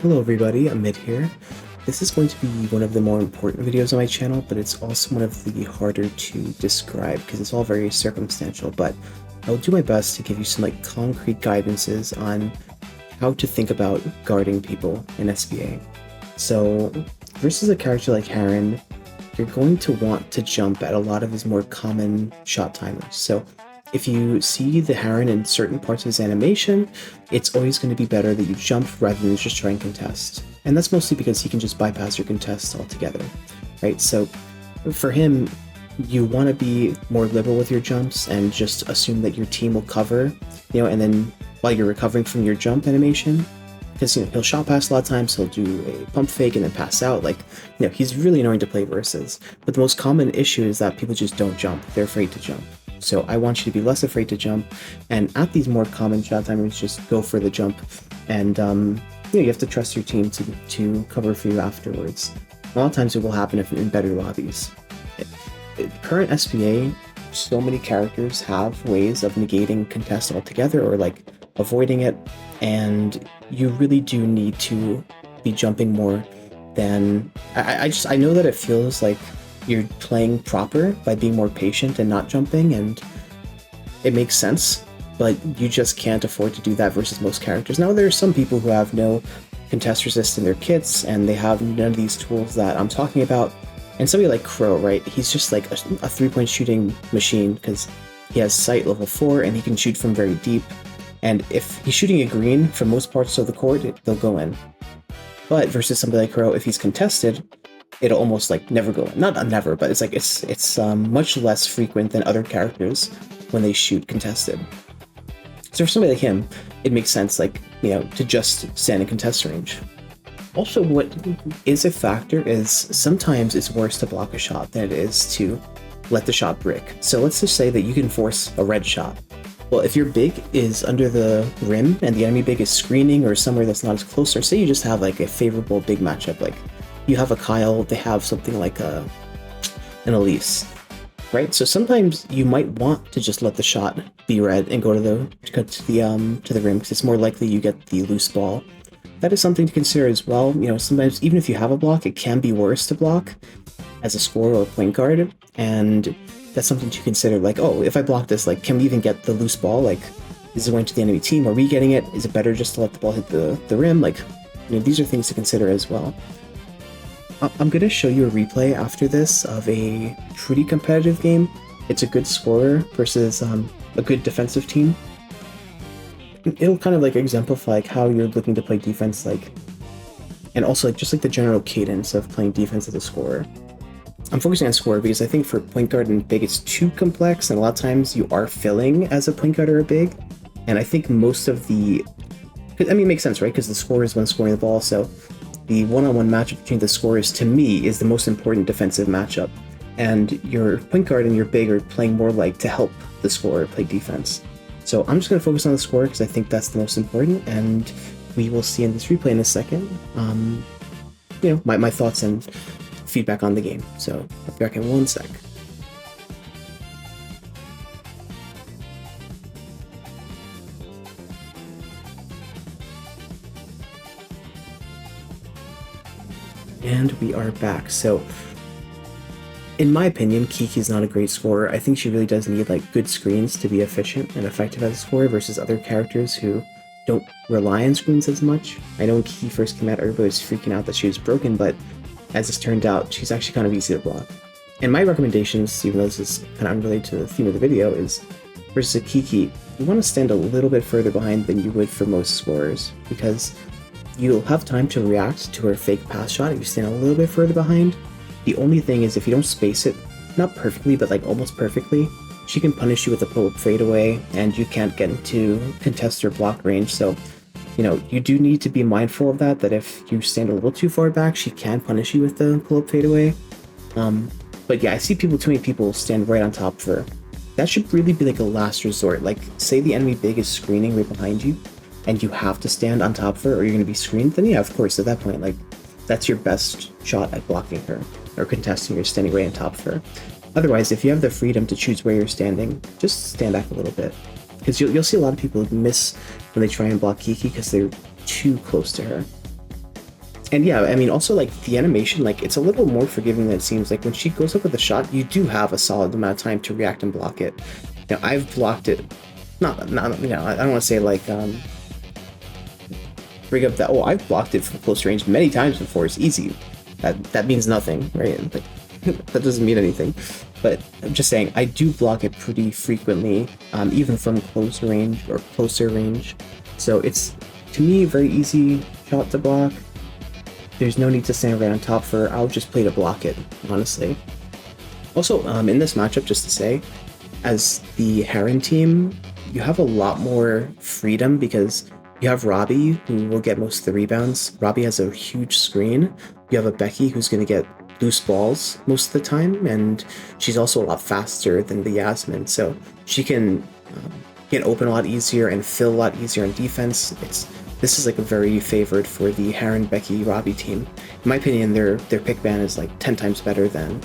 Hello everybody, Amit here. This is going to be one of the more important videos on my channel, but it's also one of the harder to describe because it's all very circumstantial, but I'll do my best to give you some concrete guidances on how to think about guarding people in SBA. So versus a character like Heron, you're going to want to jump at a lot of his more common shot timers. So if you see the Heron in certain parts of his animation, it's always going to be better that you jump rather than just try and contest. And that's mostly because he can just bypass your contest altogether, right? So for him, you want to be more liberal with your jumps and just assume that your team will cover, and then while you're recovering from your jump animation, because he'll shot pass a lot of times, he'll do a pump fake and then pass out. He's really annoying to play versus. But the most common issue is that people just don't jump. They're afraid to jump. So I want you to be less afraid to jump, and at these more common shot timers, just go for the jump, and you have to trust your team to cover for you afterwards. A lot of times it will happen in better lobbies. Current SPA, so many characters have ways of negating contest altogether or avoiding it, and you really do need to be jumping more than I know that it feels like you're playing proper by being more patient and not jumping, and it makes sense, but you just can't afford to do that versus most characters. Now, there are some people who have no contest resist in their kits, and they have none of these tools that I'm talking about, and somebody like Crow, right? He's just like a 3-point shooting machine because he has sight level 4 and he can shoot from very deep, and if he's shooting a green from most parts of the court, they'll go in. But versus somebody like Crow, if he's contested, it'll almost never go in. Not never, but it's much less frequent than other characters when they shoot contested. So for somebody like him, it makes sense to just stand in contest range. Also, what is a factor is sometimes it's worse to block a shot than it is to let the shot brick. So let's just say that you can force a red shot. Well, if your big is under the rim and the enemy big is screening or somewhere that's not as close, or say you just have a favorable big matchup, you have a Kyle, they have something like an Elise, right? So sometimes you might want to just let the shot be red and go to the rim because it's more likely you get the loose ball. That is something to consider as well. Sometimes even if you have a block, it can be worse to block as a scorer or point guard, and that's something to consider. Oh, if I block this, can we even get the loose ball? Is it going to the enemy team? Are we getting it? Is it better just to let the ball hit the rim? These are things to consider as well. I'm going to show you a replay after this of a pretty competitive game. It's a good scorer versus a good defensive team. It'll kind of exemplify how you're looking to play defense, and also just the general cadence of playing defense as a scorer. I'm focusing on scorer because I think for point guard and big it's too complex, and a lot of times you are filling as a point guard or a big, and I think most of it makes sense, right? Because the scorer is one scoring the ball, so the one-on-one matchup between the scorers, to me, is the most important defensive matchup. And your point guard and your big are playing more to help the scorer play defense. So I'm just going to focus on the scorer because I think that's the most important, and we will see in this replay in a second, my thoughts and feedback on the game. So I'll be back in 1 sec. And we are back. So, in my opinion, Kiki's not a great scorer. I think she really does need good screens to be efficient and effective as a scorer versus other characters who don't rely on screens as much. I know when Kiki first came out, everybody was freaking out that she was broken, but as it's turned out, she's actually kind of easy to block. And my recommendations, even though this is kind of unrelated to the theme of the video, is versus a Kiki, you want to stand a little bit further behind than you would for most scorers, because you'll have time to react to her fake pass shot if you stand a little bit further behind. The only thing is if you don't space it, not perfectly, but almost perfectly, she can punish you with a pull-up fadeaway, and you can't get into contest or block range. So, you do need to be mindful of that if you stand a little too far back, she can punish you with the pull-up fadeaway. But yeah, I see too many people stand right on top of her. That should really be a last resort. Say the enemy big is screening right behind you, and you have to stand on top of her or you're going to be screened, then yeah, of course, at that point, that's your best shot at blocking her or contesting or standing right on top of her. Otherwise, if you have the freedom to choose where you're standing, just stand back a little bit. Because you'll see a lot of people miss when they try and block Kiki because they're too close to her. And yeah, I mean, also like the animation, like it's a little more forgiving than it seems. Like when she goes up with a shot, you do have a solid amount of time to react and block it. Now I've blocked it, not you know, I don't want to say like bring up that. Oh, I've blocked it from close range many times before. It's easy. That means nothing, right? Like that doesn't mean anything. But I'm just saying, I do block it pretty frequently, even from close range or closer range. So it's, to me, a very easy shot to block. There's no need to stand right on top for her. I'll just play to block it, honestly. Also, in this matchup, just to say, as the Heron team, you have a lot more freedom because you have Robbie, who will get most of the rebounds. Robbie has a huge screen. You have a Becky, who's going to get loose balls most of the time, and she's also a lot faster than the Yasmin, so she can get open a lot easier and fill a lot easier on defense. This is like a very favored for the Heron, Becky, Robbie team. In my opinion, their pick ban is like 10 times better than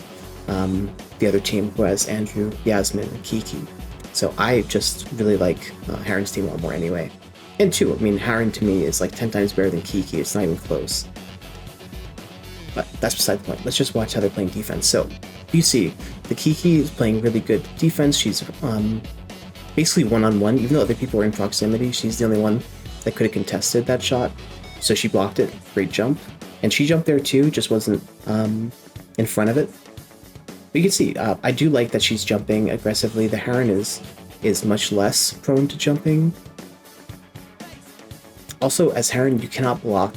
the other team, who has Andrew, Yasmin, and Kiki. So I just really like Heron's team a lot more anyway. And two, I mean, Heron to me is like 10 times better than Kiki. It's not even close. But that's beside the point. Let's just watch how they're playing defense. So you see, the Kiki is playing really good defense. She's basically one-on-one. Even though other people were in proximity, she's the only one that could have contested that shot. So she blocked it. Great jump. And she jumped there too, just wasn't in front of it. But you can see, I do like that she's jumping aggressively. The Heron is much less prone to jumping. Also, as Heron, you cannot block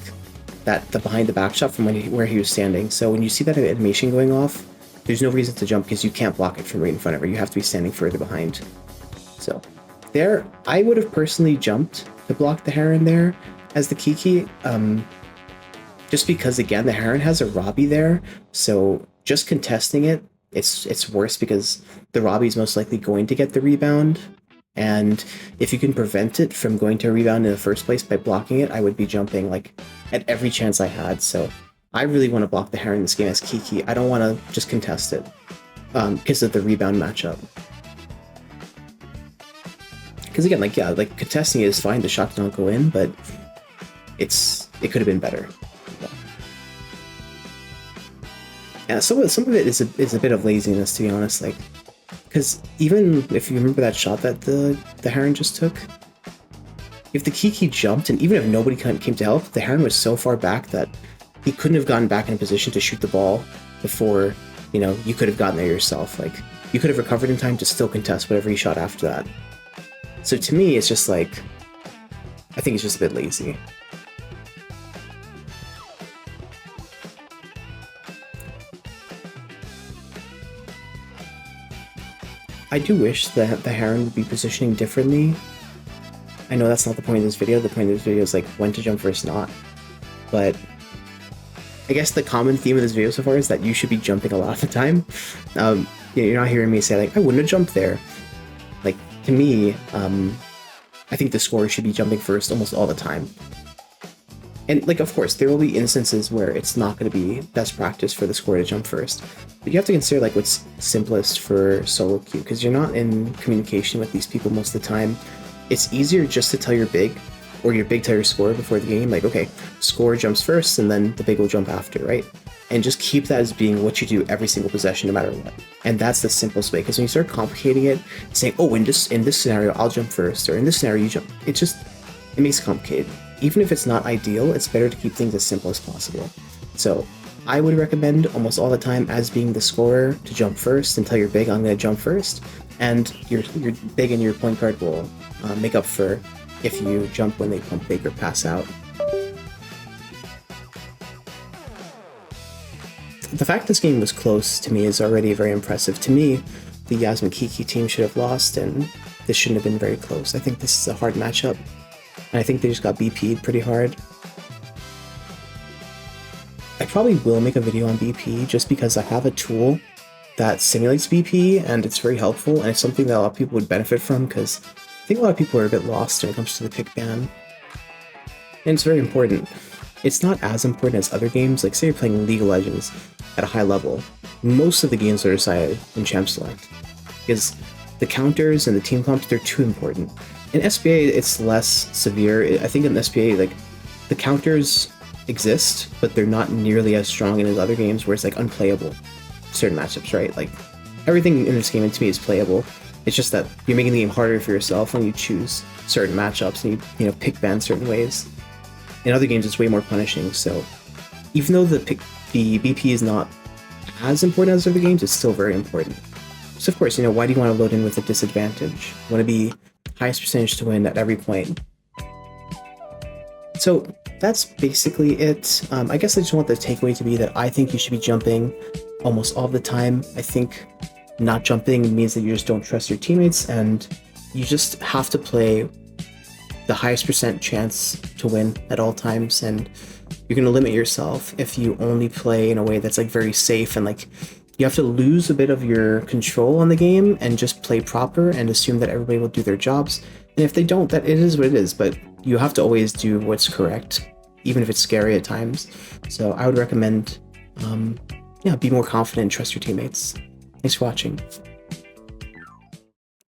the behind the back shot from where he was standing. So when you see that animation going off, there's no reason to jump because you can't block it from right in front of her. You have to be standing further behind. So there, I would have personally jumped to block the Heron there as the Kiki, just because again the Heron has a Robbie there. So just contesting it, it's worse because the Robbie's most likely going to get the rebound. And if you can prevent it from going to a rebound in the first place by blocking it, I would be jumping like at every chance I had. So I really want to block the Heron in this game as Kiki. I don't want to just contest it because of the rebound matchup. Because again, like contesting it is fine. The shot don't go in, but it could have been better. Yeah, some of it is a bit of laziness, to be honest. Like, because even if you remember that shot that the Heron just took, if the Kiki jumped, and even if nobody came to help, the Heron was so far back that he couldn't have gotten back in a position to shoot the ball before, you know, you could have gotten there yourself. Like, you could have recovered in time to still contest whatever he shot after that. So to me, it's just like, I think it's just a bit lazy. I do wish that the Heron would be positioning differently. I know that's not the point of this video. The point of this video is like when to jump versus not. But I guess the common theme of this video so far is that you should be jumping a lot of the time. You're not hearing me say like, I wouldn't have jumped there. Like, to me, I think the scorer should be jumping first almost all the time. And like, of course, there will be instances where it's not going to be best practice for the scorer to jump first. But you have to consider like what's simplest for solo queue, because you're not in communication with these people most of the time. It's easier just to tell your big, or your big tell your scorer before the game, like, okay, scorer jumps first and then the big will jump after, right? And just keep that as being what you do every single possession, no matter what. And that's the simplest way, because when you start complicating it, saying, oh, in this scenario, I'll jump first, or in this scenario, you jump, it makes it complicated. Even if it's not ideal, it's better to keep things as simple as possible. So I would recommend almost all the time as being the scorer to jump first and tell your big, I'm going to jump first. And your big and your point guard will make up for if you jump when they pump big or pass out. The fact this game was close to me is already very impressive. To me, the Yasmin Kiki team should have lost, and this shouldn't have been very close. I think this is a hard matchup, and I think they just got BP'd pretty hard. I probably will make a video on BP just because I have a tool that simulates BP, and it's very helpful, and it's something that a lot of people would benefit from, because I think a lot of people are a bit lost when it comes to the pick ban. And it's very important. It's not as important as other games, like say you're playing League of Legends at a high level. Most of the games are decided in Champ Select, because the counters and the team comps, they're too important. In SBA, it's less severe. I think in SBA, like, the counters exist, but they're not nearly as strong as other games where it's like unplayable certain matchups, right? Like everything in this game to me is playable. It's just that you're making the game harder for yourself when you choose certain matchups and you pick bans certain ways. In other games, it's way more punishing. So even though the BP is not as important as other games, it's still very important. So of course, why do you want to load in with a disadvantage? You want to be highest percentage to win at every point. So that's basically it. I guess I just want the takeaway to be that I think you should be jumping almost all the time. I think not jumping means that you just don't trust your teammates, and you just have to play the highest percent chance to win at all times, and you're going to limit yourself if you only play in a way that's like very safe, and like you have to lose a bit of your control on the game and just play proper and assume that everybody will do their jobs. And if they don't, that it is what it is, but you have to always do what's correct, even if it's scary at times. So I would recommend be more confident and trust your teammates. Thanks for watching.